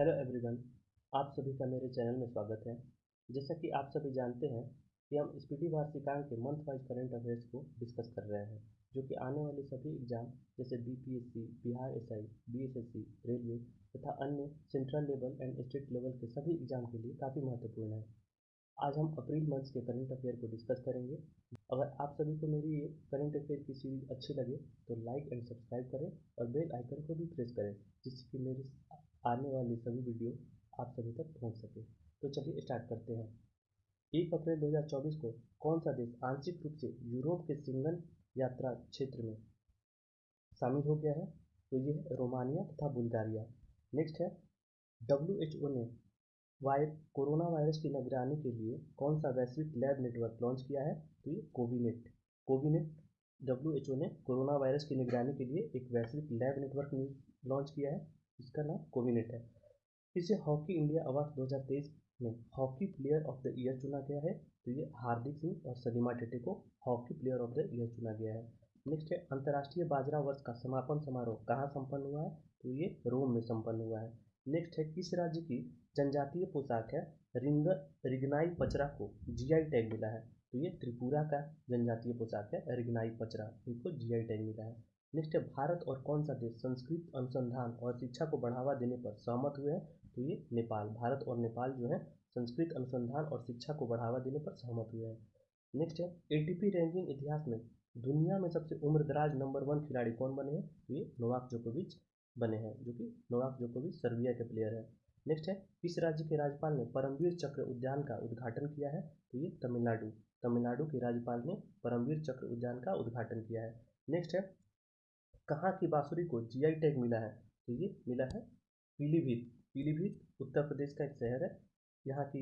Hello everyone, आप सभी का मेरे चैनल में स्वागत है। जैसा कि आप सभी जानते हैं कि हम स्पीडी वार्षिकांक के मंथ वाइज करंट अफेयर्स को डिस्कस कर रहे हैं, जो कि आने वाले सभी एग्जाम जैसे BPSC, Bihar SI, BSSC, railway तथा अन्य central level and state level के सभी एग्जाम के लिए काफ़ी महत्वपूर्ण है। आज हम अप्रैल मंथ के करंट अफेयर को डिस्कस करेंगे। अगर आप सभी को मेरी ये करंट अफेयर की सीरीज अच्छी लगे तो लाइक एंड सब्सक्राइब करें और बेल आइकन को भी प्रेस करें, जिससे कि मेरी आने वाली सभी वीडियो आप सभी तक पहुंच सके। तो चलिए स्टार्ट करते हैं। 1 अप्रैल 2024 को कौन सा देश आंशिक रूप से यूरोप के शेंगन यात्रा क्षेत्र में शामिल हो गया है? तो ये है रोमानिया तथा बुल्गारिया। नेक्स्ट है, WHO ने कोरोना वायरस की निगरानी के लिए कौन सा वैश्विक लैब नेटवर्क लॉन्च किया है? तो ये कोविनेट। कोविनेट WHO ने कोरोना वायरस की निगरानी के लिए एक वैश्विक लैब नेटवर्क लॉन्च किया है, इसका नाम कोविनेट है। इसे हॉकी इंडिया अवार्ड 2023 में hockey player of the year चुना गया है। तो ये हार्दिक सिंह और सलीमा टेटे को hockey player of the year चुना गया है। नेक्स्ट है, अंतर्राष्ट्रीय बाजरा वर्ष का समापन समारोह कहाँ संपन्न हुआ है? तो ये रोम में संपन्न हुआ है। नेक्स्ट है, किस राज्य की जनजातीय पोशाक है रिगनाई पचरा को जीआई टैग मिला है? तो ये त्रिपुरा का जनजातीय पोशाक है रिगनाई पचरा, इनको जीआई टैग मिला है। नेक्स्ट है, भारत और कौन सा देश संस्कृत अनुसंधान और शिक्षा को बढ़ावा देने पर सहमत हुए हैं? तो ये नेपाल। भारत और नेपाल जो है संस्कृत अनुसंधान और शिक्षा को बढ़ावा देने पर सहमत हुए हैं। नेक्स्ट है, एटीपी रैंकिंग इतिहास में दुनिया में सबसे उम्रदराज नंबर 1 खिलाड़ी कौन बने हैं? तो ये नोवाक जोकोविच बने हैं, जो कि नोवाक जोकोविच सर्बिया के प्लेयर हैं। नेक्स्ट है, किस राज्य के राज्यपाल ने परमवीर चक्र उद्यान का उद्घाटन किया है? तो ये तमिलनाडु। तमिलनाडु के राज्यपाल ने परमवीर चक्र उद्यान का उद्घाटन किया है। नेक्स्ट है, कहाँ की बांसुरी को जीआई टैग मिला है? तो ये मिला है पीलीभीत। पीलीभीत उत्तर प्रदेश का एक शहर है, यहाँ की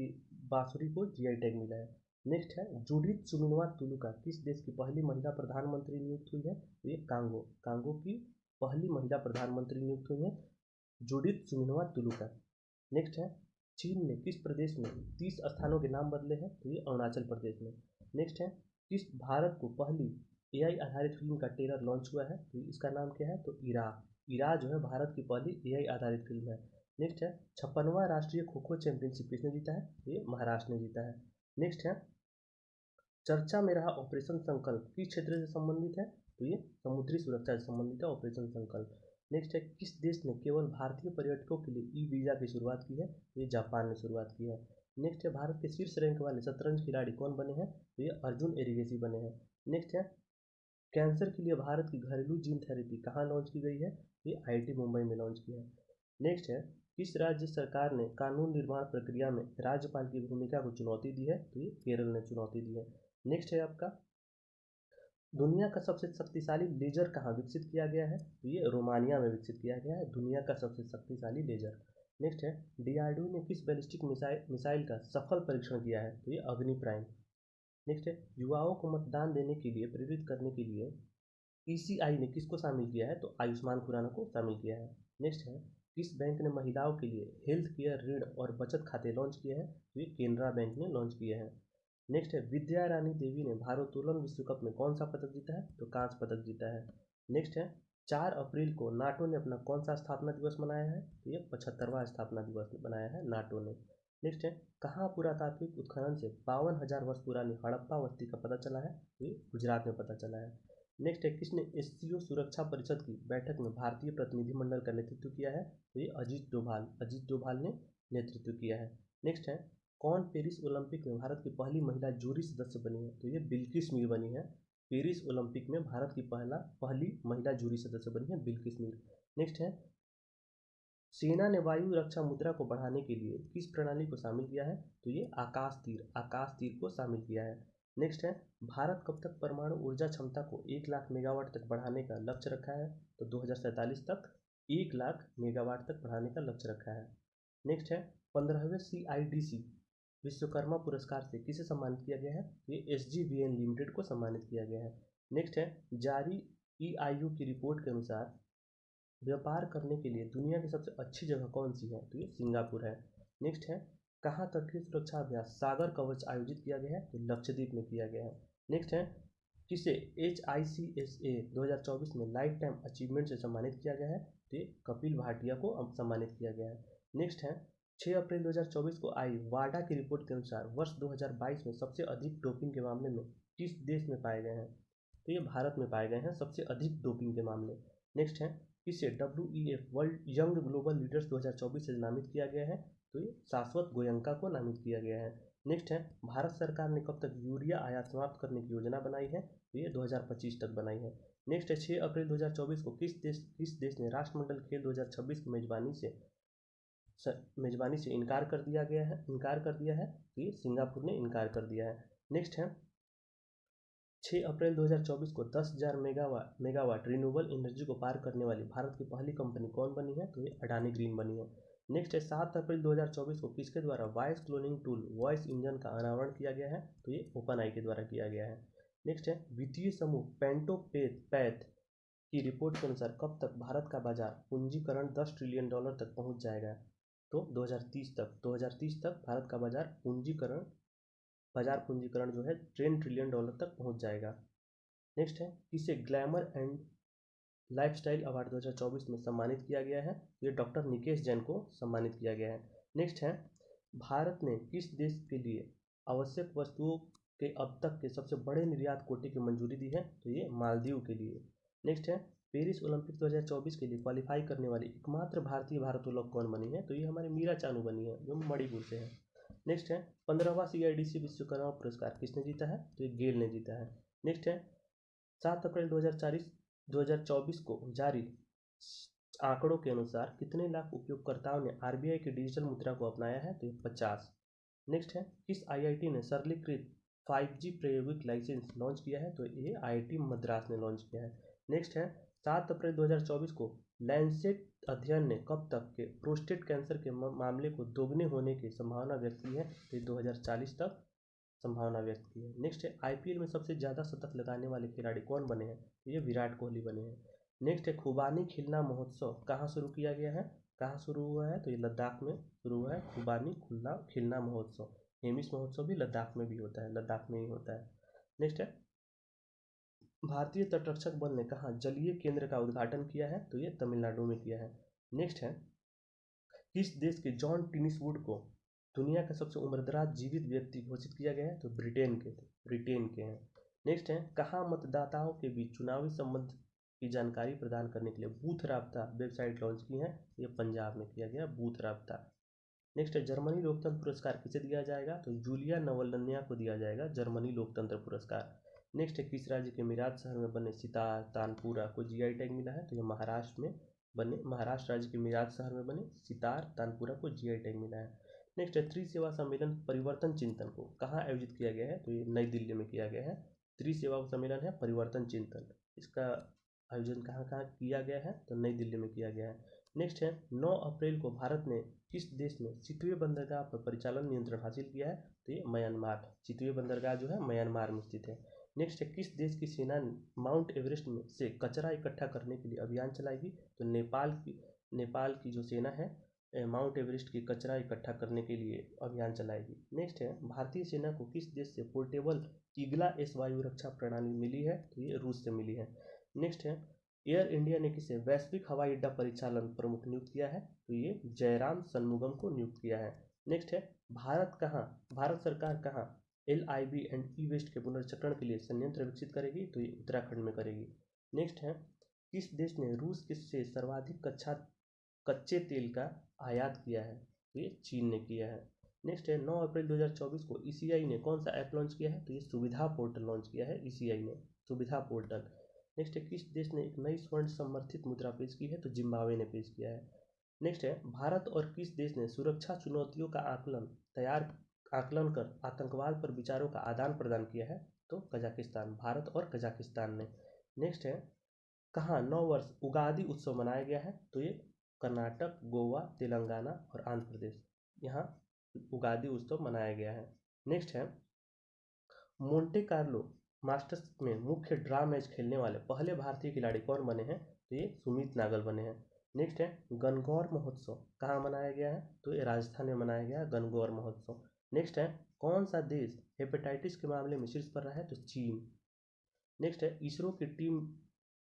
बांसुरी को जीआई टैग मिला है। नेक्स्ट है, जूडिथ सुमिनवा तुलुका किस देश की पहली महिला प्रधानमंत्री नियुक्त हुई है? तो ये कांगो। कांगो की पहली महिला प्रधानमंत्री नियुक्त हुई है जूडिथ सुमिनवा तुलुका। नेक्स्ट है, चीन ने किस प्रदेश में 30 स्थानों के नाम बदले हैं? तो ये अरुणाचल प्रदेश में। नेक्स्ट है, किस भारत को पहली एआई आधारित फिल्म का ट्रेलर लॉन्च हुआ है? तो इसका नाम क्या है? तो इरा। इरा जो है भारत की पहली एआई आधारित फिल्म है। नेक्स्ट है, 56वां राष्ट्रीय खो खो चैंपियनशिप किसने जीता है? तो ये महाराष्ट्र ने जीता है। नेक्स्ट है, चर्चा में रहा ऑपरेशन संकल्प किस क्षेत्र से संबंधित है? तो ये समुद्री सुरक्षा से संबंधित है ऑपरेशन संकल्प। नेक्स्ट है, किस देश ने केवल भारतीय पर्यटकों के लिए ई वीज़ा की शुरुआत की है? तो ये जापान ने शुरुआत की है। नेक्स्ट है, भारत के शीर्ष रैंक वाले शतरंज खिलाड़ी कौन बने हैं? तो ये अर्जुन एरिगेसी बने हैं। नेक्स्ट है, कैंसर के लिए भारत की घरेलू जीन थेरेपी कहाँ लॉन्च की गई है? ये आईआईटी मुंबई में लॉन्च की है। नेक्स्ट है, किस राज्य सरकार ने कानून निर्माण प्रक्रिया में राज्यपाल की भूमिका को चुनौती दी है? तो ये केरल ने चुनौती दी है। नेक्स्ट है आपका, दुनिया का सबसे शक्तिशाली लेजर कहाँ विकसित किया गया है? तो ये रोमानिया में विकसित किया गया है दुनिया का सबसे शक्तिशाली लेजर। नेक्स्ट है, डीआरडीओ ने किस बैलिस्टिक मिसाइल का सफल परीक्षण किया है? तो ये अग्नि प्राइम। नेक्स्ट है, युवाओं को मतदान देने के लिए प्रेरित करने के लिए ईसीआई ने किसको शामिल किया है? तो आयुष्मान खुराना को शामिल किया है। नेक्स्ट है, किस बैंक ने महिलाओं के लिए हेल्थ केयर ऋण और बचत खाते लॉन्च किए हैं? तो ये केनरा बैंक ने लॉन्च किए हैं। नेक्स्ट है, विद्या रानी देवी ने भारोत्तोलन विश्व कप में कौन सा पदक जीता है? तो कांस्य पदक जीता है। नेक्स्ट है, 4 अप्रैल को नाटो ने अपना कौन सा स्थापना दिवस मनाया है? तो ये 75वां स्थापना दिवस बनाया है नाटो ने। नेक्स्ट है, कहाँ पुरातात्विक उत्खनन से 52,000 वर्ष पुरानी हड़प्पा बस्ती का पता चला है? तो ये गुजरात में पता चला है। नेक्स्ट है, किसने एससीओ सुरक्षा परिषद की बैठक में भारतीय प्रतिनिधिमंडल का नेतृत्व किया है? तो ये अजीत डोभाल ने नेतृत्व किया है। नेक्स्ट है, कौन पेरिस ओलंपिक में भारत की पहली महिला जूरी सदस्य बनी है? तो ये बिल्किस मीर बनी है। पेरिस ओलंपिक में भारत की पहली महिला जूरी सदस्य बनी है बिल्किस मीर। नेक्स्ट है, सेना ने वायु रक्षा मुद्रा को बढ़ाने के लिए किस प्रणाली को शामिल किया है? तो ये आकाश तीर को शामिल किया है। नेक्स्ट है, भारत कब तक परमाणु ऊर्जा क्षमता को 1 लाख मेगावाट तक बढ़ाने का लक्ष्य रखा है? तो 2047 तक 1 लाख मेगावाट तक बढ़ाने का लक्ष्य रखा है। नेक्स्ट है, 15वें CIDC विश्वकर्मा पुरस्कार से किसे सम्मानित किया गया है? ये SGVN लिमिटेड को सम्मानित किया गया है। नेक्स्ट है, जारी EIU की रिपोर्ट के अनुसार व्यापार करने के लिए दुनिया की सबसे अच्छी जगह कौन सी है? तो ये सिंगापुर है। नेक्स्ट है, कहाँ तटीय सुरक्षा अभ्यास सागर कवच आयोजित किया गया है? तो लक्षद्वीप में किया गया है। नेक्स्ट है, किसे HICSA 2024 में लाइफ टाइम अचीवमेंट से सम्मानित किया गया है? तो ये कपिल भाटिया को सम्मानित किया गया है। नेक्स्ट है 6 अप्रैल 2024 को आई वाडा की रिपोर्ट के अनुसार वर्ष 2022 में सबसे अधिक डोपिंग के मामले में किस देश में पाए गए हैं? तो ये भारत में पाए गए हैं सबसे अधिक डोपिंग के मामले। नेक्स्ट है किसे WEF world young global leaders 2024 से नामित किया गया है? तो ये शाश्वत गोयंका को नामित किया गया है। नेक्स्ट है भारत सरकार ने कब तक यूरिया आयात समाप्त करने की योजना बनाई है? तो ये 2025 तक बनाई है। नेक्स्ट है 6 अप्रैल 2024 को किस देश ने राष्ट्रमंडल खेल 2026 की मेजबानी से इनकार कर दिया है? तो ये सिंगापुर ने इनकार कर दिया है। नेक्स्ट है 6 अप्रैल 2024 को 10,000 मेगावाट रिन्यूएबल एनर्जी को पार करने वाली भारत की पहली कंपनी कौन बनी है? तो ये अडानी ग्रीन बनी है। नेक्स्ट है 7 अप्रैल 2024 को किसके द्वारा voice cloning tool voice engine का अनावरण किया गया है? तो ये ओपन आई के द्वारा किया गया है। नेक्स्ट है वित्तीय समूह पैथ की रिपोर्ट के अनुसार कब तक भारत का बाजार पूंजीकरण $10 ट्रिलियन तक पहुंच जाएगा? तो 2030 तक भारत का बाजार पूंजीकरण जो है $10 ट्रिलियन तक पहुंच जाएगा। नेक्स्ट है किसे ग्लैमर एंड लाइफस्टाइल अवार्ड 2024 में सम्मानित किया गया है? ये डॉक्टर निकेश जैन को सम्मानित किया गया है। नेक्स्ट है भारत ने किस देश के लिए आवश्यक वस्तुओं के अब तक के सबसे बड़े निर्यात कोटे की मंजूरी दी है? तो ये मालदीव के लिए। नेक्स्ट है पेरिस ओलंपिक 2024 के लिए क्वालिफाई करने वाली एकमात्र भारतीय भारोत्तोलक कौन बनी है? तो ये हमारी मीरा चानू बनी है जो मणिपुर से है। नेक्स्ट है 15वां CIDC विश्वकर्मा पुरस्कार किसने जीता है? तो ये गेल ने जीता है। नेक्स्ट है 7 अप्रैल 2024 को जारी आंकड़ों के अनुसार कितने लाख उपयोगकर्ताओं ने RBI की डिजिटल मुद्रा को अपनाया है? तो ये 50। नेक्स्ट है किस IIT ने सरलीकृत 5G प्रायोगिक लाइसेंस लॉन्च किया है? तो ये IIT मद्रास ने लॉन्च किया है। नेक्स्ट है 7 अप्रैल 2024 को लैंसेट अध्ययन ने कब तक के प्रोस्टेट कैंसर के मामले को दोगुने होने की संभावना व्यक्त की है? तो 2040 तक संभावना व्यक्त की है। नेक्स्ट है IPL में सबसे ज़्यादा शतक लगाने वाले खिलाड़ी कौन बने हैं? तो ये विराट कोहली बने हैं। नेक्स्ट है खुबानी खिलना महोत्सव कहाँ शुरू किया गया है? कहाँ शुरू हुआ है? तो ये लद्दाख में शुरू हुआ है खुबानी खिलना महोत्सव। हेमिस महोत्सव भी लद्दाख में भी होता है, लद्दाख में ही होता है। नेक्स्ट है भारतीय तटरक्षक बल ने कहाँ जलीय केंद्र का उद्घाटन किया है? तो ये तमिलनाडु में किया है। नेक्स्ट है किस देश के जॉन टिनिसवुड को दुनिया का सबसे उम्रदराज जीवित व्यक्ति घोषित किया गया है? तो ब्रिटेन के हैं। नेक्स्ट है कहाँ मतदाताओं के बीच चुनावी संबंध की जानकारी प्रदान करने के लिए बूथ राब्ता वेबसाइट लॉन्च की है? ये पंजाब में किया गया बूथ राब्ता। नेक्स्ट है जर्मनी लोकतंत्र पुरस्कार किसे दिया जाएगा? तो जूलिया नवलन्या को दिया जाएगा जर्मनी लोकतंत्र पुरस्कार। नेक्स्ट है किस राज्य के मिराज शहर में बने सितार तानपुरा को GI टैग मिला है? तो ये महाराष्ट्र राज्य के मिराज शहर में बने सितार तानपुरा को GI टैग मिला है। नेक्स्ट है त्रिसेवा सम्मेलन परिवर्तन चिंतन को कहाँ आयोजित किया गया है? तो ये नई दिल्ली में किया गया है। त्रिसेवा सम्मेलन है परिवर्तन चिंतन, इसका आयोजन कहाँ कहाँ किया गया है? तो नई दिल्ली में किया गया है। नेक्स्ट है 9 अप्रैल को भारत ने किस देश में चितवे बंदरगाह पर परिचालन नियंत्रण हासिल किया है? तो ये म्यांमार। चितवे बंदरगाह जो है म्यांमार में स्थित है। नेक्स्ट है किस देश की सेना माउंट एवरेस्ट में से कचरा इकट्ठा करने के लिए अभियान चलाएगी? तो नेपाल की जो सेना है माउंट एवरेस्ट की कचरा इकट्ठा करने के लिए अभियान चलाएगी। नेक्स्ट है भारतीय सेना को किस देश से पोर्टेबल ईगला S वायु रक्षा प्रणाली मिली है? तो ये रूस से मिली है। नेक्स्ट है एयर इंडिया ने किसे वैश्विक हवाई अड्डा परिचालन प्रमुख नियुक्त किया है? तो ये जयराम शनमुगम को नियुक्त किया है। नेक्स्ट है भारत सरकार कहाँ LIV एंड ई-वेस्ट के पुनर्चक्रण के लिए संयंत्र विकसित करेगी? तो ये उत्तराखंड में करेगी। नेक्स्ट है किस देश ने रूस से सर्वाधिक कच्चे तेल का आयात किया है? तो ये चीन ने किया है। नेक्स्ट है 9 अप्रैल 2024 को ECI ने कौन सा ऐप लॉन्च किया है? तो ये सुविधा पोर्टल लॉन्च किया है ECI ने, सुविधा पोर्टल। नेक्स्ट है किस देश ने एक नई स्वर्ण समर्थित मुद्रा पेश की है? तो जिम्बाब्वे ने पेश किया है। नेक्स्ट है भारत और किस देश ने सुरक्षा चुनौतियों का आकलन कर आतंकवाद पर विचारों का आदान प्रदान किया है? तो कजाकिस्तान, भारत और कजाकिस्तान ने। नेक्स्ट है कहाँ 9 वर्ष उगादी उत्सव मनाया गया है? तो ये कर्नाटक, गोवा, तेलंगाना और आंध्र प्रदेश, यहाँ उगादी उत्सव मनाया गया है। नेक्स्ट है मोंटे कार्लो मास्टर्स में मुख्य ड्रा मैच खेलने वाले पहले भारतीय खिलाड़ी कौन बने हैं? तो ये सुमित नागल बने हैं। नेक्स्ट है गणगौर महोत्सव कहाँ मनाया गया है? तो ये राजस्थान में मनाया गया है गणगौर महोत्सव। नेक्स्ट है कौन सा देश हेपेटाइटिस के मामले में शीर्ष पर रहा है? तो चीन। नेक्स्ट है इसरो की टीम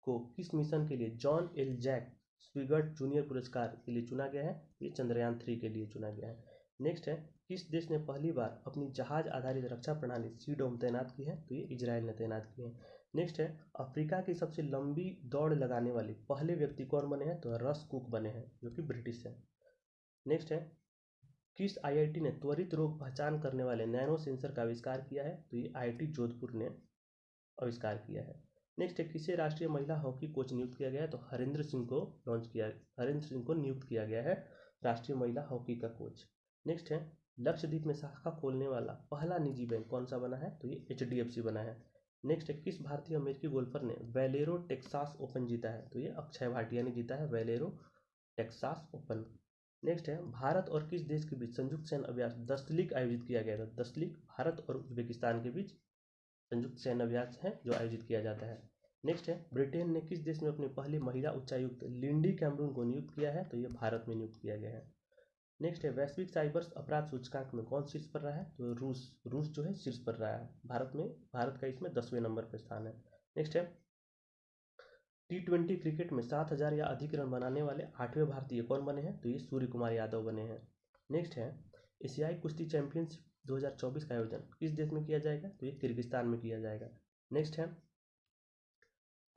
को किस मिशन के लिए जॉन एल जैक स्विगर्ट जूनियर पुरस्कार के लिए चुना गया है, ये चंद्रयान 3 के लिए चुना गया है। नेक्स्ट है, किस देश ने पहली बार अपनी जहाज आधारित रक्षा प्रणाली सी डोम तैनात की है, तो ये इजराइल ने तैनात की है। नेक्स्ट है, अफ्रीका की सबसे लंबी दौड़ लगाने वाले पहले व्यक्ति कौन बने हैं, तो रस कुक बने हैं जो कि ब्रिटिश है। नेक्स्ट है, किस आईआईटी ने त्वरित रोग पहचान करने वाले नैनो सेंसर का आविष्कार किया है, तो ये आईआईटी जोधपुर ने आविष्कार किया है। नेक्स्ट है, किसे राष्ट्रीय महिला हॉकी कोच नियुक्त किया गया है, तो हरेंद्र सिंह को नियुक्त किया गया है राष्ट्रीय महिला हॉकी का कोच। नेक्स्ट है, लक्षद्वीप में शाखा खोलने वाला पहला निजी बैंक कौन सा बना है, तो ये एचडीएफसी बना है। नेक्स्ट है, किस भारतीय अमेरिकी गोल्फर ने वेलेरो टेक्सास ओपन जीता है, तो ये अक्षय भाटिया ने जीता है वेलेरो टेक्सास ओपन। नेक्स्ट है, भारत और किस देश के बीच संयुक्त सैन्य अभ्यास दस्तलिक आयोजित किया गया था, दस्तलिक भारत और उज्बेकिस्तान के बीच संयुक्त सैन्य अभ्यास है जो आयोजित किया जाता है। नेक्स्ट है, ब्रिटेन ने किस देश में अपनी पहली महिला उच्चायुक्त लिंडी कैमरून को नियुक्त किया है, तो ये भारत में नियुक्त किया गया है। नेक्स्ट है, वैश्विक साइबर अपराध सूचकांक में कौन शीर्ष पर रहा है, तो रूस जो है शीर्ष पर रहा है। भारत का इसमें 10वें नंबर पर स्थान है। नेक्स्ट है, T20 क्रिकेट में 7,000 या अधिक रन बनाने वाले 8वें भारतीय कौन बने हैं, तो ये सूर्य कुमार यादव बने हैं। नेक्स्ट है, एशियाई कुश्ती चैंपियनशिप 2024 का आयोजन किस देश में किया जाएगा, तो ये किर्गिस्तान में किया जाएगा। नेक्स्ट है,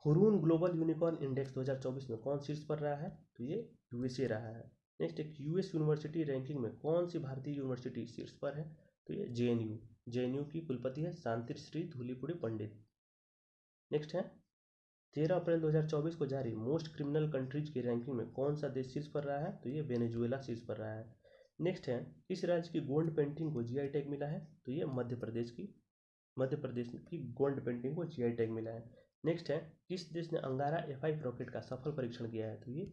हुरून ग्लोबल यूनिकॉर्न इंडेक्स 2024 में कौन शीर्ष पर रहा है, तो ये यूएसए रहा है। नेक्स्ट एक, यूएस यूनिवर्सिटी रैंकिंग में कौन सी भारतीय यूनिवर्सिटी शीर्ष पर है, तो ये जेएनयू की कुलपति है शांतिश्री धूलीपुड़ी पंडित। नेक्स्ट है, 13 अप्रैल 2024 को जारी मोस्ट क्रिमिनल कंट्रीज की रैंकिंग में कौन सा देश शीर्ष पर रहा है, तो ये वेनेजुएला शीर्ष पर रहा है। नेक्स्ट है, किस राज्य की गोंड पेंटिंग को जीआई टैग मिला है, तो ये मध्य प्रदेश की गोंड पेंटिंग को जीआई टैग मिला है। नेक्स्ट है, किस देश ने अंगारा F5 रॉकेट का सफल परीक्षण किया है, तो ये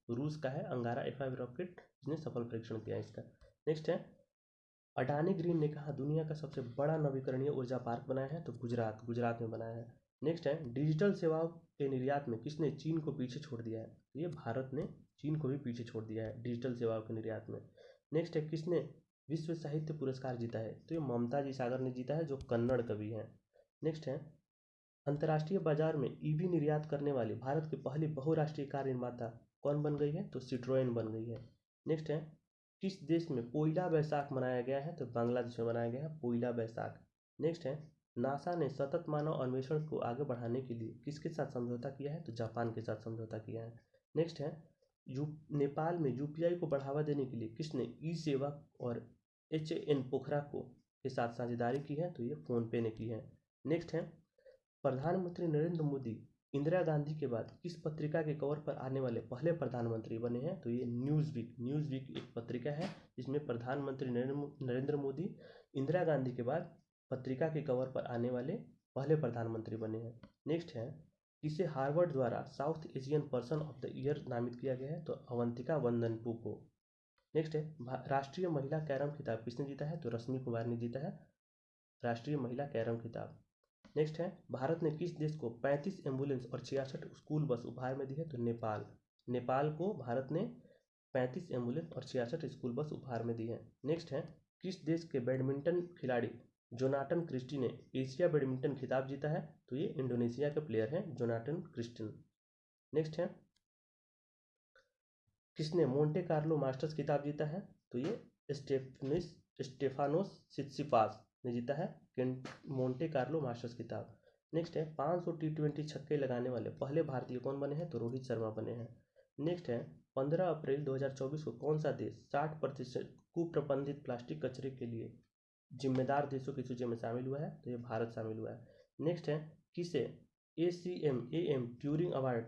रूस का है अंगारा F5 रॉकेट, जिसने सफल परीक्षण किया है इसका। नेक्स्ट है, अडानी ग्रीन ने कहा दुनिया का सबसे बड़ा नवीकरणीय ऊर्जा पार्क बनाया है, तो गुजरात में बनाया है। नेक्स्ट है, डिजिटल सेवाओं के निर्यात में किसने चीन को पीछे छोड़ दिया है, तो ये भारत ने चीन को भी पीछे छोड़ दिया है डिजिटल सेवाओं के निर्यात में। नेक्स्ट है, किसने विश्व साहित्य पुरस्कार जीता है, तो ये ममता जी सागर ने जीता है जो कन्नड़ कवि हैं। नेक्स्ट है, अंतर्राष्ट्रीय बाजार में ईवी निर्यात करने वाली भारत की पहली बहुराष्ट्रीय कार निर्माता कौन बन गई है, तो सिट्रोएन बन गई है। नेक्स्ट है, किस देश में पोइला बैसाख मनाया गया है, तो बांग्लादेश में मनाया गया है पोइला बैसाख। नेक्स्ट है, नासा ने सतत मानव अन्वेषण को आगे बढ़ाने के लिए किसके साथ समझौता किया है, तो जापान के साथ समझौता किया है। नेक्स्ट है, नेपाल में यूपीआई को बढ़ावा देने के लिए किसने ई सेवा और HAN पोखरा के साथ साझेदारी की है, तो ये फोनपे ने की है। नेक्स्ट है, प्रधानमंत्री नरेंद्र मोदी इंदिरा गांधी के बाद किस पत्रिका के कवर पर आने वाले पहले प्रधानमंत्री बने हैं, तो ये न्यूज़वीक एक पत्रिका है जिसमें प्रधानमंत्री नरेंद्र मोदी इंदिरा गांधी के बाद पत्रिका के कवर पर आने वाले पहले प्रधानमंत्री बने हैं। नेक्स्ट है, इसे हार्वर्ड द्वारा south Asian person of the year नामित किया गया है, तो अवंतिका वंदनपू को। नेक्स्ट है, राष्ट्रीय महिला कैरम खिताब किसने जीता है, तो रश्मि कुमार ने जीता है राष्ट्रीय महिला कैरम खिताब। नेक्स्ट है, भारत ने किस देश को 35 एम्बुलेंस और 66 स्कूल बस उपहार में दी है, तो नेपाल को भारत ने 35 एम्बुलेंस और 66 स्कूल बस उपहार में दी है। नेक्स्ट है, किस देश के बैडमिंटन खिलाड़ी जोनाटन क्रिस्टी ने एशिया बैडमिंटन खिताब जीता है, तो ये इंडोनेशिया के प्लेयर हैं जोनाटन क्रिस्टन। नेक्स्ट है, किसने मोंटे कार्लो मास्टर्स खिताब जीता है, तो ये स्टेफानोस सित्सिपास ने जीता है मोंटे कार्लो मास्टर्स खिताब। नेक्स्ट है, 500 T20 छक्के लगाने वाले पहले भारतीय कौन बने हैं, तो रोहित शर्मा बने हैं। नेक्स्ट है, 15 अप्रैल 2024 को कौन सा देश 60% कुप्रबंधित प्लास्टिक कचरे के लिए जिम्मेदार देशों की सूची में शामिल हुआ है, तो ये भारत शामिल हुआ है। नेक्स्ट है, किसे ACMAM ट्यूरिंग अवार्ड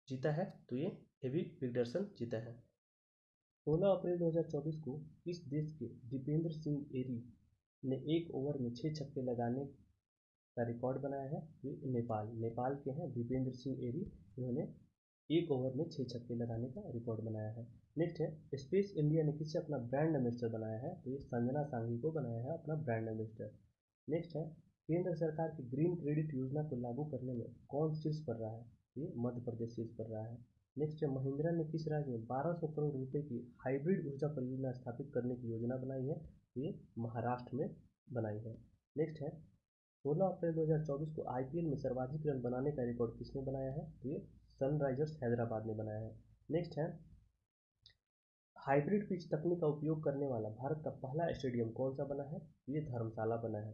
जीता है, तो ये एवी विगडरसन जीता है। 16 अप्रैल 2024 को किस देश के दीपेंद्र सिंह एरी ने एक ओवर में 6 छक्के लगाने का रिकॉर्ड बनाया है, ये नेपाल के हैं दीपेंद्र सिंह एरी, इन्होंने एक ओवर में 6 छक्के लगाने का रिकॉर्ड बनाया है। नेक्स्ट है, स्पेस इंडिया ने किससे अपना ब्रांड एम्बेसडर बनाया है, तो ये संजना सांघी को बनाया है अपना ब्रांड एम्बेसडर। नेक्स्ट है, केंद्र सरकार की ग्रीन क्रेडिट योजना को लागू करने में कौन शीर्ष पर रहा है, तो ये मध्य प्रदेश शीर्ष पर रहा है। नेक्स्ट है, महिंद्रा ने किस राज्य में 1200 करोड़ रुपए की हाइब्रिड ऊर्जा परियोजना स्थापित करने की योजना बनाई है, तो ये महाराष्ट्र में बनाई है। नेक्स्ट है, 16 अप्रैल 2024 को IPL में सर्वाधिक रन बनाने का रिकॉर्ड किसने बनाया है, तो ये सनराइजर्स हैदराबाद ने बनाया है। नेक्स्ट है हाइब्रिड पिच तकनीक का उपयोग करने वाला भारत का पहला स्टेडियम कौन सा बना है? ये धर्मशाला बना है।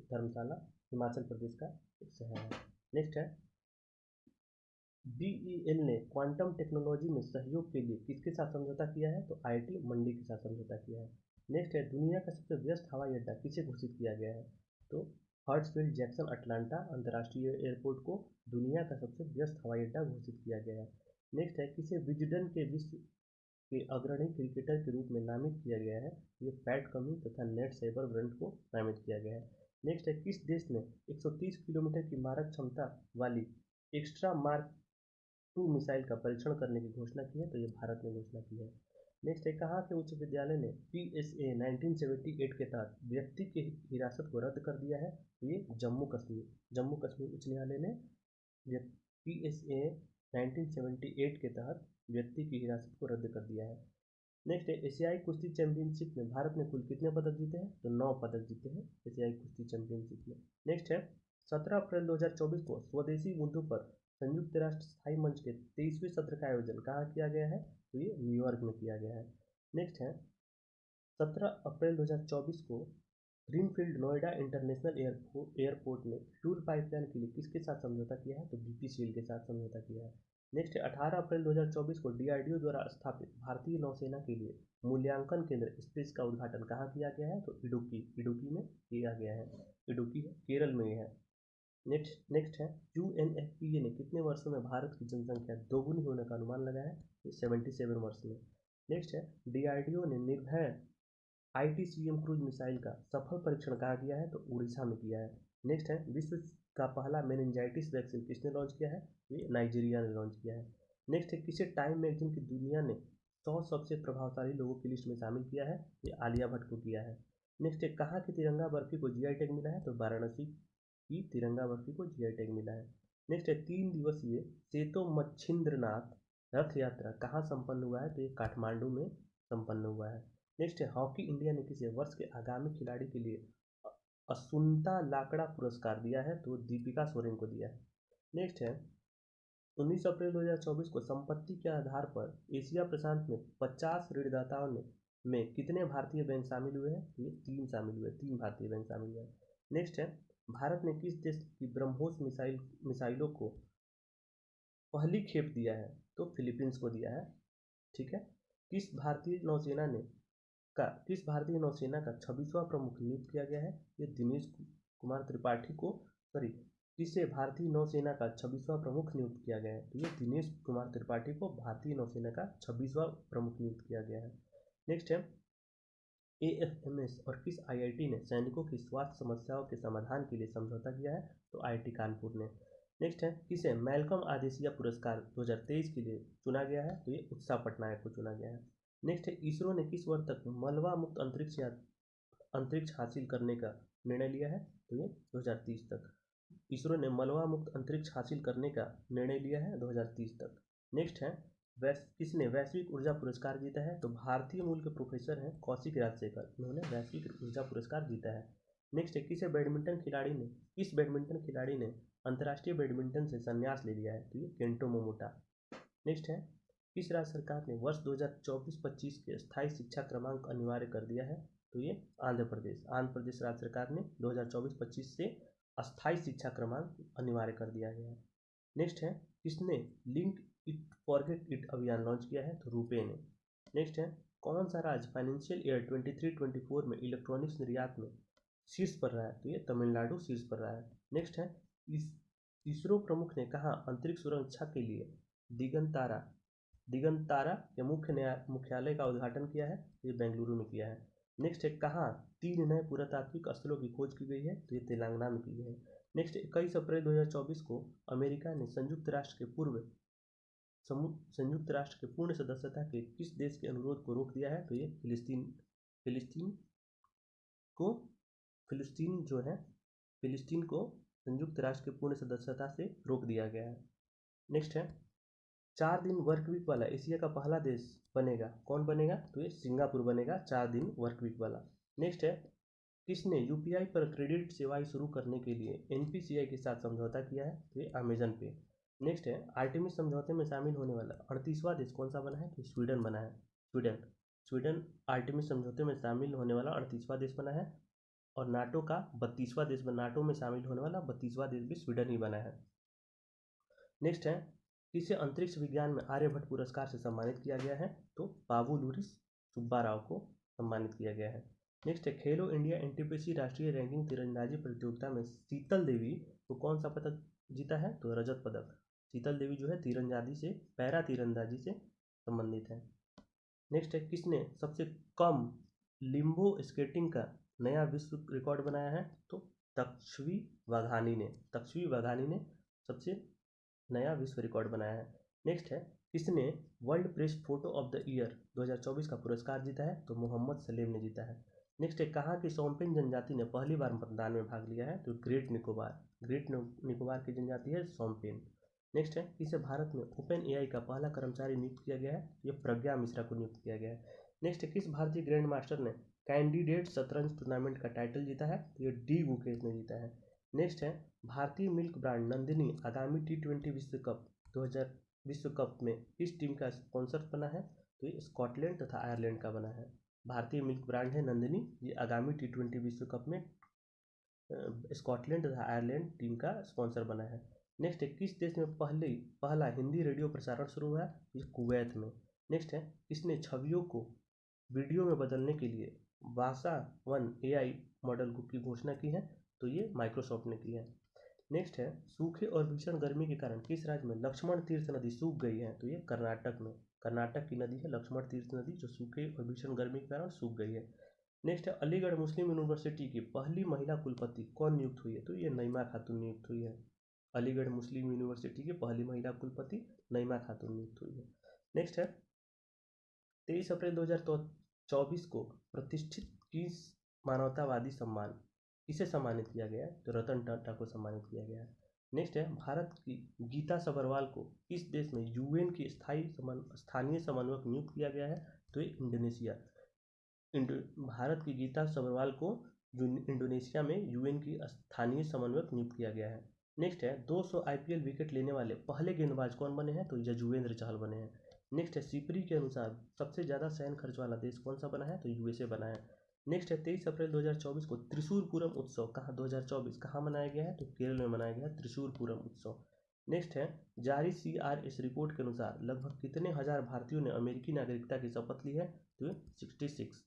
धर्मशाला हिमाचल प्रदेश का एक शहर है। नेक्स्ट है बीईएल ने क्वांटम टेक्नोलॉजी में सहयोग के लिए किसके साथ समझौता किया है? तो आईआईटी मंडी के साथ समझौता किया है। नेक्स्ट है दुनिया का सबसे व्यस्त हवाई अड्डा किसे घोषित किया गया है? तो हर्ट्सफील्ड जैक्सन अटलांटा अंतर्राष्ट्रीय एयरपोर्ट को दुनिया का सबसे व्यस्त हवाई अड्डा घोषित किया गया है। नेक्स्ट है किसे विजडन के विश्व के अग्रणी क्रिकेटर के रूप में नामित किया गया है? ये पैट कमिंस तथा नेट सैबर ब्रंट को नामित किया गया है। नेक्स्ट है किस देश ने 130 किलोमीटर की मारक क्षमता वाली एक्स्ट्रा मार्क 2 मिसाइल का परीक्षण करने की घोषणा की है? तो ये भारत ने घोषणा की है। नेक्स्ट है कहाँ के उच्च विद्यालय ने PSA 1978 के तहत व्यक्ति की हिरासत को रद्द कर दिया है? तो ये जम्मू कश्मीर उच्च न्यायालय ने PSA 1978 के तहत व्यक्ति की हिरासत को रद्द कर दिया है। नेक्स्ट है एशियाई कुश्ती चैंपियनशिप में भारत ने कुल कितने पदक जीते हैं? तो 9 पदक जीते हैं एशियाई कुश्ती चैंपियनशिप में। नेक्स्ट है 17 अप्रैल 2024 को स्वदेशी मुद्दों पर संयुक्त राष्ट्र स्थायी मंच के 23वें सत्र का आयोजन कहाँ किया गया है? तो ये न्यूयॉर्क में किया गया है। नेक्स्ट है 17 अप्रैल 2024 को ग्रीनफील्ड नोएडा इंटरनेशनल एयरपोर्ट ने फ्यूल पाइपलाइन के लिए किसके साथ समझौता किया है? तो BPCL के साथ समझौता किया है। नेक्स्ट है 18 अप्रैल 2024 को DRDO द्वारा स्थापित भारतीय नौसेना के लिए मूल्यांकन केंद्र स्पेस का उद्घाटन कहाँ किया गया है? तो इडुक्की में किया गया है। इडुक्की केरल में है। नेक्स्ट है UNFPA ने कितने वर्षों में भारत की जनसंख्या दोगुनी होने का अनुमान लगाया है? 77 वर्ष में। नेक्स्ट है DRDO ने निर्भय ITCM क्रूज मिसाइल का सफल परीक्षण कहाँ किया है? तो उड़ीसा में किया है। नेक्स्ट है विश्व का पहला मेनिंजाइटिस वैक्सीन किसने लॉन्च किया है? ये नाइजीरिया ने लॉन्च किया है। नेक्स्ट है किसे टाइम मैगजीन की दुनिया ने 100 सबसे प्रभावशाली लोगों की लिस्ट में शामिल किया है? ये आलिया भट्ट को किया है। नेक्स्ट है कहाँ की तिरंगा बर्फी को GI टैग मिला है? तो वाराणसी की तिरंगा बर्फी को GI टैग मिला है। नेक्स्ट है 3 दिवसीय सेतो मच्छिंद्रनाथ रथ यात्रा कहाँ संपन्न हुआ है? तो ये काठमांडू में संपन्न हुआ है। नेक्स्ट है हॉकी इंडिया ने किसे वर्ष के आगामी खिलाड़ी के लिए असुंता लाकड़ा पुरस्कार दिया है? तो दीपिका सोरेन को दिया है। नेक्स्ट है 19 अप्रैल 2024 को संपत्ति के आधार पर एशिया प्रशांत में 50 ऋणदाताओं में कितने भारतीय बैंक शामिल हुए हैं? तो ये 3 शामिल हुए, 3 भारतीय बैंक शामिल हुए हैं। नेक्स्ट है भारत ने किस देश की ब्रह्मोस मिसाइलों को पहली खेप दिया है? तो फिलीपींस को दिया है। ठीक है। किस भारतीय नौसेना का 26वां प्रमुख नियुक्त किया गया है? ये दिनेश कुमार त्रिपाठी को किसे भारतीय नौसेना का 26वां प्रमुख नियुक्त किया गया है? तो ये दिनेश कुमार त्रिपाठी को भारतीय नौसेना का 26वां प्रमुख नियुक्त किया गया है। नेक्स्ट है AFMS और किस IIT ने सैनिकों की स्वास्थ्य समस्याओं के समाधान के लिए समझौता किया है? तो IIT कानपुर ने। नेक्स्ट है किसे मैल्कम आदेसिया पुरस्कार 2023 के लिए चुना गया है? तो ये उत्साह पटनायक को चुना गया है। नेक्स्ट है इसरो ने किस वर्ष तक मलबा मुक्त अंतरिक्ष हासिल करने का निर्णय लिया है? तो ये 2030 तक इसरो ने मलबा मुक्त अंतरिक्ष हासिल करने का निर्णय लिया है 2030 तक। नेक्स्ट है किसने वैश्विक ऊर्जा पुरस्कार जीता है? तो भारतीय मूल के प्रोफेसर हैं कौशिक राजशेखर, उन्होंने वैश्विक ऊर्जा पुरस्कार जीता है। नेक्स्ट है किस बैडमिंटन खिलाड़ी ने अंतर्राष्ट्रीय बैडमिंटन से संन्यास ले लिया है? तो ये केंटो मोमोटा। नेक्स्ट है किस राज्य सरकार ने वर्ष 2024-25 के स्थायी शिक्षा क्रमांक अनिवार्य कर दिया है? तो ये आंध्र प्रदेश राज्य सरकार ने 2024-25 से अस्थायी शिक्षा क्रमांक अनिवार्य कर दिया गया है। नेक्स्ट है किसने लिंक इट फॉरगेट इट अभियान लॉन्च किया है? तो रूपे ने। नेक्स्ट है कौन सा राज्य फाइनेंशियल ईयर 23-24 में इलेक्ट्रॉनिक्स निर्यात में शीर्ष पर रहा है? तो ये तमिलनाडु शीर्ष पर रहा है। नेक्स्ट है इसरो प्रमुख ने कहा अंतरिक्ष सुरक्षा के लिए दिगंतारा के मुख्यालय का उद्घाटन किया है? ये बेंगलुरु में किया है। नेक्स्ट है कहाँ 3 नए पुरातात्विक स्थलों की खोज की गई है? तो ये तेलंगाना में की गई है। नेक्स्ट 21 अप्रैल 2024 को अमेरिका ने संयुक्त राष्ट्र के पूर्ण सदस्यता के किस देश के अनुरोध को रोक दिया है? तो ये फिलिस्तीन को संयुक्त राष्ट्र के पूर्ण सदस्यता से रोक दिया गया है। नेक्स्ट है 4 दिन वर्क वीक वाला एशिया का पहला देश बनेगा, कौन बनेगा? तो ये सिंगापुर बनेगा 4 दिन वर्क वीक वाला। नेक्स्ट है किसने UPI पर क्रेडिट सेवाएं शुरू करने के लिए NPCI के साथ समझौता किया है? तो ये अमेजन पे। नेक्स्ट है आर्टेमिस समझौते में शामिल होने वाला 38वां देश कौन सा बना है? तो स्वीडन बना है। स्वीडन स्वीडन आर्टेमिस समझौते में शामिल होने वाला 38वां देश बना है। और नाटो का 32वां देश नाटो में शामिल होने वाला 32वां देश भी स्वीडन ही बना है। नेक्स्ट है किसे अंतरिक्ष विज्ञान में आर्यभट्ट पुरस्कार से सम्मानित किया गया है? तो बाबू लूरिस सुब्बाराव को सम्मानित किया गया है। नेक्स्ट है खेलो इंडिया एनटीपीसी राष्ट्रीय रैंकिंग तीरंदाजी प्रतियोगिता में शीतल देवी को कौन सा पदक जीता है? तो रजत पदक। शीतल देवी जो है तीरंदाजी से पैरा तीरंदाजी से संबंधित है। नेक्स्ट है किसने सबसे कम लिम्बो स्केटिंग का नया विश्व रिकॉर्ड बनाया है? तो तक्षवी वाघानी ने सबसे नया विश्व रिकॉर्ड बनाया है। नेक्स्ट है किसने world press photo of the year 2024 का पुरस्कार जीता है? तो मोहम्मद सलेम ने जीता है। नेक्स्ट है कहाँ की सोम्पेन जनजाति ने पहली बार मतदान में भाग लिया है? तो ग्रेट निकोबार की जनजाति है सोम्पेन। नेक्स्ट है किसे भारत में ओपन एआई का पहला कर्मचारी नियुक्त किया गया है? ये प्रज्ञा मिश्रा को नियुक्त किया गया है। नेक्स्ट है किस भारतीय ग्रैंड मास्टर ने कैंडिडेट शतरंज टूर्नामेंट का टाइटल जीता है? तो ये डी गुकेश ने जीता है। नेक्स्ट है भारतीय मिल्क ब्रांड नंदिनी आगामी T20 विश्व कप में किस टीम का स्पॉन्सर बना है? तो ये स्कॉटलैंड तथा आयरलैंड का बना है। भारतीय मिल्क ब्रांड है नंदिनी, ये आगामी T20 विश्व कप में स्कॉटलैंड तथा आयरलैंड टीम का स्पॉन्सर बना है। नेक्स्ट है किस देश में पहला हिंदी रेडियो प्रसारण शुरू हुआ है? ये कुवैत में। नेक्स्ट है किसने छवियों को वीडियो में बदलने के लिए वासा वन AI मॉडल की घोषणा की है? तो ये माइक्रोसॉफ्ट ने की है। नेक्स्ट है सूखे और भीषण गर्मी के कारण किस राज्य में लक्ष्मण तीर्थ नदी सूख गई है? तो ये कर्नाटक में। कर्नाटक की नदी है लक्ष्मण तीर्थ नदी जो सूखे और भीषण गर्मी के कारण सूख गई है। नेक्स्ट है अलीगढ़ मुस्लिम यूनिवर्सिटी की पहली महिला कुलपति कौन नियुक्त हुई है? तो ये नईमा खातून नियुक्त हुई है। अलीगढ़ मुस्लिम यूनिवर्सिटी की पहली महिला कुलपति नईमा खातून नियुक्त हुई है। नेक्स्ट है 23 अप्रैल 2024 को प्रतिष्ठित किस मानवतावादी सम्मान किसे सम्मानित किया गया है? तो रतन टाटा को सम्मानित किया गया है। नेक्स्ट है भारत की गीता सबरवाल को किस देश में यूएन की स्थानीय समन्वयक नियुक्त किया गया है? तो ये इंडोनेशिया। भारत की गीता सबरवाल को इंडोनेशिया में यूएन की स्थानीय समन्वयक नियुक्त किया गया है। नेक्स्ट है 200 IPL विकेट लेने वाले पहले गेंदबाज कौन बने हैं? तो यजुवेंद्र चहल बने हैं। नेक्स्ट है सिपरी के अनुसार सबसे ज़्यादा सैन्य खर्च वाला देश कौन सा बना है? तो USA बना है। नेक्स्ट है 23 अप्रैल 2024 को त्रिशूरपुरम उत्सव 2024 कहाँ मनाया गया है? तो केरल में मनाया गया है त्रिशूरपुरम उत्सव। नेक्स्ट है जारी CRS रिपोर्ट के अनुसार लगभग कितने हजार भारतीयों ने अमेरिकी नागरिकता की शपथ ली है? तो 66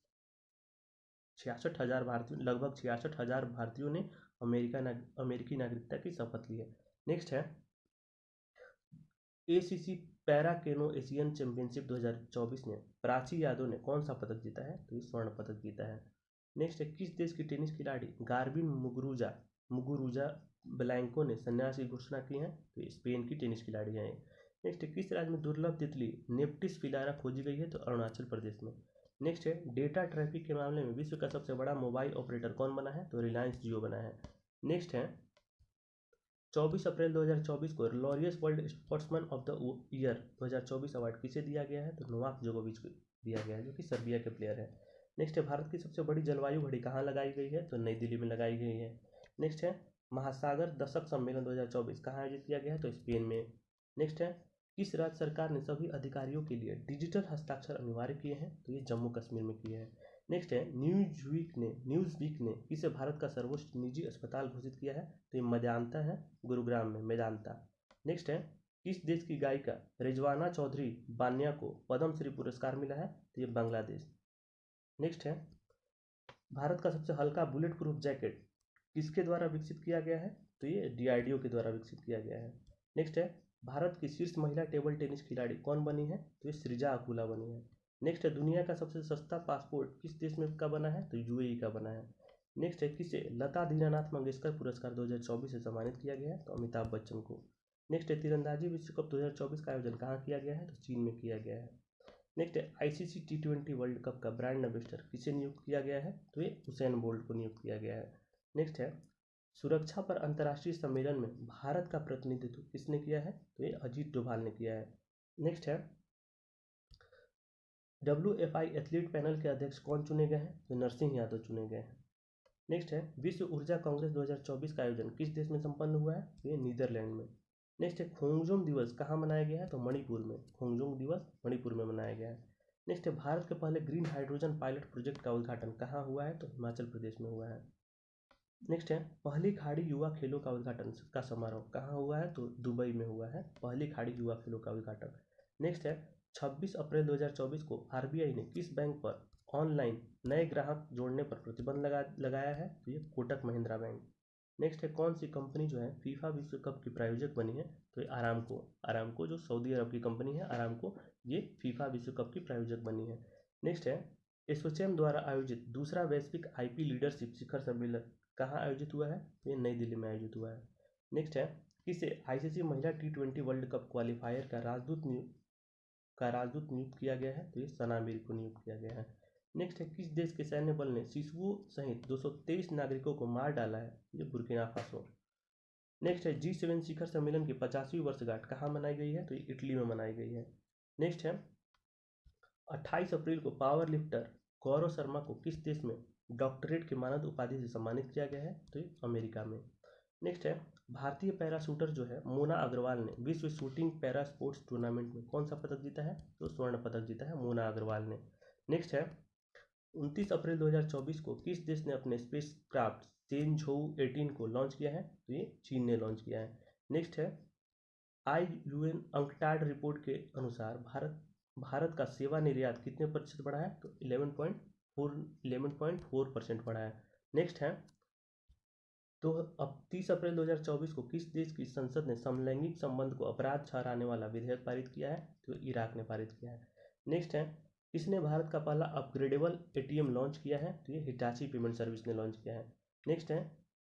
66,000 भारतीयों लगभग 66,000 भारतीयों ने अमेरिकी नागरिकता की शपथ ली है। नेक्स्ट है ACC पैरा केनो एशियन चैंपियनशिप 2024 में प्राची यादव ने कौन सा पदक जीता है? तो ये स्वर्ण पदक जीता है। नेक्स्ट है किस देश की टेनिस खिलाड़ी गार्बिन मुगुरुजा ब्लैंको ने संन्यास की घोषणा की है? तो ये स्पेन की टेनिस खिलाड़ी है। नेक्स्ट है किस राज्य में दुर्लभ तितली नेप्टिस फिलारा खोजी गई है? तो अरुणाचल प्रदेश में। नेक्स्ट है डेटा ट्रैफिक के मामले में विश्व का सबसे बड़ा मोबाइल ऑपरेटर कौन बना है? तो रिलायंस जियो बना है। नेक्स्ट है 24 अप्रैल 2024 को Laureus world sportsman of the year 2024 award किसे दिया गया है? तो नोवाक जोकोविच को दिया गया है जो कि सर्बिया के प्लेयर है। नेक्स्ट है भारत की सबसे बड़ी जलवायु घड़ी कहाँ लगाई गई है? तो नई दिल्ली में लगाई गई है। नेक्स्ट है महासागर दशक सम्मेलन 2024 कहाँ आयोजित किया गया है? तो स्पेन में। नेक्स्ट है किस राज्य सरकार ने सभी अधिकारियों के लिए डिजिटल हस्ताक्षर अनिवार्य किए हैं? तो ये जम्मू कश्मीर में किए हैं। नेक्स्ट है न्यूज़वीक ने किसे भारत का सर्वोच्च निजी अस्पताल घोषित किया है? तो ये मेदांता है गुरुग्राम में मेदांता। नेक्स्ट है किस देश की गायिका रिजवाना चौधरी बानिया को पद्म श्री पुरस्कार मिला है? तो ये बांग्लादेश। नेक्स्ट है भारत का सबसे हल्का बुलेट प्रूफ जैकेट किसके द्वारा विकसित किया गया है? तो ये DRDO के द्वारा विकसित किया गया है। नेक्स्ट है भारत की शीर्ष महिला टेबल टेनिस खिलाड़ी कौन बनी है? तो ये सृजा अकुला बनी है। नेक्स्ट है दुनिया का सबसे सस्ता पासपोर्ट किस देश में का बना है? तो UAE का बना है। नेक्स्ट है किसे लता दीनानाथ मंगेशकर पुरस्कार 2024 से सम्मानित किया गया है? तो अमिताभ बच्चन को। नेक्स्ट है तीरंदाजी विश्व कप 2024 का आयोजन कहाँ किया गया है? तो चीन में किया गया है। नेक्स्ट है ICC T20 वर्ल्ड कप का ब्रांड एम्बेसडर किसे नियुक्त किया गया है? तो ये हुसैन बोल्ट को नियुक्त किया गया है। नेक्स्ट है सुरक्षा पर अंतर्राष्ट्रीय सम्मेलन में भारत का प्रतिनिधित्व किसने किया है? तो ये अजीत डोभाल ने किया है। नेक्स्ट है WFI एथलीट पैनल के अध्यक्ष कौन चुने गए हैं? तो नरसिंह यादव चुने गए हैं। नेक्स्ट है विश्व ऊर्जा कांग्रेस 2024 का आयोजन किस देश में संपन्न हुआ है? तो ये नीदरलैंड में। नेक्स्ट है खोंगजोम दिवस कहाँ मनाया गया है, तो मणिपुर में। खोंगजोम दिवस मणिपुर में मनाया गया है। नेक्स्ट है भारत के पहले ग्रीन हाइड्रोजन पायलट प्रोजेक्ट का उद्घाटन कहाँ हुआ है, तो हिमाचल प्रदेश में हुआ है। नेक्स्ट है पहली खाड़ी युवा खेलों का उद्घाटन का समारोह कहाँ हुआ है, तो दुबई में हुआ है पहली खाड़ी युवा खेलों का उद्घाटन। नेक्स्ट है 26 अप्रैल 2024 को आरबीआई ने किस बैंक पर ऑनलाइन नए ग्राहक जोड़ने पर प्रतिबंध लगाया है, तो ये कोटक महिंद्रा बैंक। नेक्स्ट है कौन सी कंपनी जो है फीफा विश्व कप की प्रायोजक बनी है, तो ये आरामको। आरामको जो सऊदी अरब की कंपनी है आरामको, ये फीफा विश्व कप की प्रायोजक बनी है। नेक्स्ट है एसोचैम द्वारा आयोजित दूसरा वैश्विक आईपी लीडरशिप शिखर सम्मेलन कहाँ आयोजित हुआ है, ये नई दिल्ली में आयोजित हुआ है। नेक्स्ट है किसे आईसीसी महिला T20 वर्ल्ड कप क्वालिफायर का राजदूत नियुक्त किया गया है, तो ये सना मीर को नियुक्त किया गया है। नेक्स्ट है किस देश के सैन्य बल ने शिशुओं सहित 223 नागरिकों को मार डाला है, ये बुर्किना फासो। नेक्स्ट है G7 शिखर सम्मेलन की 50वीं वर्षगांठ कहाँ मनाई गई है, तो ये इटली में मनाई गई है। नेक्स्ट है 28 अप्रैल को पावर लिफ्टर गौरव शर्मा को किस देश में डॉक्टरेट की मानद उपाधि से सम्मानित किया गया है, तो ये अमेरिका में। नेक्स्ट है भारतीय पैरा शूटर जो है मोना अग्रवाल ने विश्व शूटिंग पैरा स्पोर्ट्स टूर्नामेंट में कौन सा पदक जीता है, तो स्वर्ण पदक जीता है मोना अग्रवाल ने। नेक्स्ट है 29 अप्रैल 2024 को किस देश ने अपने स्पेस क्राफ्ट चेनझोउ 18 को लॉन्च किया है, तो ये चीन ने लॉन्च किया है। नेक्स्ट है IUN अंकटाड रिपोर्ट के अनुसार भारत का सेवा निर्यात कितने प्रतिशत बढ़ा है, तो 11.4% बढ़ा है। नेक्स्ट है तो अब 30 अप्रैल 2024 को किस देश की संसद ने समलैंगिक संबंध को अपराध ठहराने वाला विधेयक पारित किया है, तो इराक ने पारित किया है। नेक्स्ट है किसने भारत का पहला अपग्रेडेबल ATM लॉन्च किया है, तो ये हिटाची पेमेंट सर्विस ने लॉन्च किया है। नेक्स्ट है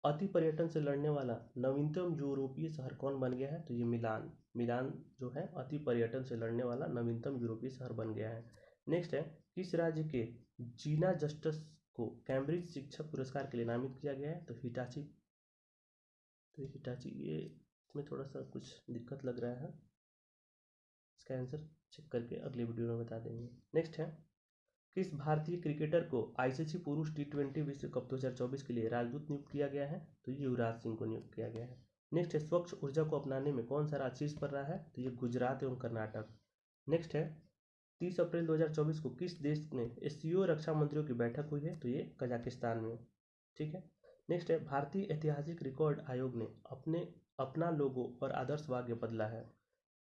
अति पर्यटन से लड़ने वाला नवीनतम यूरोपीय शहर कौन बन गया है, तो ये मिलान। मिलान जो है अति पर्यटन से लड़ने वाला नवीनतम यूरोपीय शहर बन गया है। नेक्स्ट है किस राज्य के जीना जस्टिस को कैम्ब्रिज शिक्षक पुरस्कार के लिए नामित किया गया है, तो हिटाची। ये इसमें थोड़ा सा कुछ दिक्कत लग रहा है, इसका आंसर चेक करके अगले वीडियो में बता देंगे। नेक्स्ट है किस भारतीय क्रिकेटर को आईसीसी पुरुष T20 विश्व कप 2024 के लिए राजदूत नियुक्त किया गया है, तो ये युवराज सिंह को नियुक्त किया गया है। नेक्स्ट है स्वच्छ ऊर्जा को अपनाने में कौन सा राज्य शीर्ष पर रहा है, तो ये गुजरात एवं कर्नाटक। नेक्स्ट है 30 अप्रैल 2024 को किस देश में SCO रक्षा मंत्रियों की बैठक हुई है, तो ये कजाकिस्तान में। ठीक है। नेक्स्ट है भारतीय ऐतिहासिक रिकॉर्ड आयोग ने अपना लोगो और आदर्श वाक्य बदला है,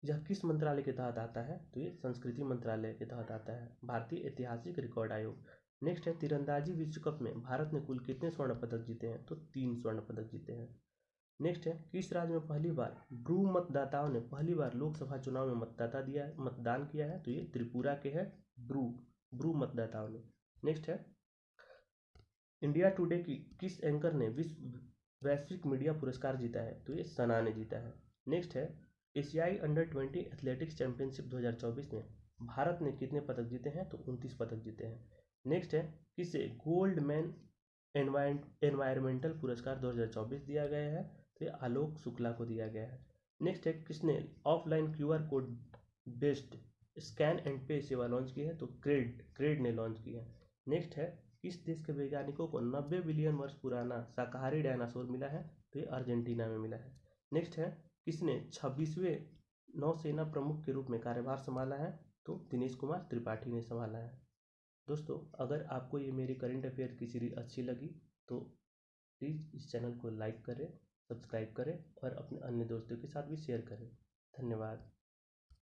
यह किस मंत्रालय के तहत आता है, तो ये संस्कृति मंत्रालय के तहत आता है भारतीय ऐतिहासिक रिकॉर्ड आयोग। नेक्स्ट है तीरंदाजी विश्व कप में भारत ने कुल कितने स्वर्ण पदक जीते हैं, तो 3 स्वर्ण पदक जीते हैं। नेक्स्ट है किस राज्य में पहली बार ब्रू मतदाताओं ने पहली बार लोकसभा चुनाव में मतदान किया है, तो ये त्रिपुरा के है ब्रू मतदाताओं ने। नेक्स्ट है इंडिया टुडे की किस एंकर ने वैश्विक मीडिया पुरस्कार जीता है, तो ये सना ने जीता है। नेक्स्ट है एशियाई अंडर-20 एथलेटिक्स चैंपियनशिप 2024 में भारत ने कितने पदक जीते हैं, तो 29 पदक जीते हैं। नेक्स्ट है किसे गोल्ड मैन एनवायरमेंटल पुरस्कार 2024 दिया गया है, तो ये आलोक शुक्ला को दिया गया है। नेक्स्ट है किसने offline QR code based scan and पे सेवा लॉन्च की है, तो क्रेड ने लॉन्च की है। नेक्स्ट है किस देश के वैज्ञानिकों को 90 बिलियन वर्ष पुराना शाकाहारी डायनासोर मिला है, तो ये अर्जेंटीना में मिला है। नेक्स्ट है किसने 26वें नौसेना प्रमुख के रूप में कार्यभार संभाला है, तो दिनेश कुमार त्रिपाठी ने संभाला है। दोस्तों अगर आपको ये मेरी करंट अफेयर की सीरीज अच्छी लगी तो प्लीज़ इस चैनल को लाइक करें, सब्सक्राइब करें और अपने अन्य दोस्तों के साथ भी शेयर करें। धन्यवाद।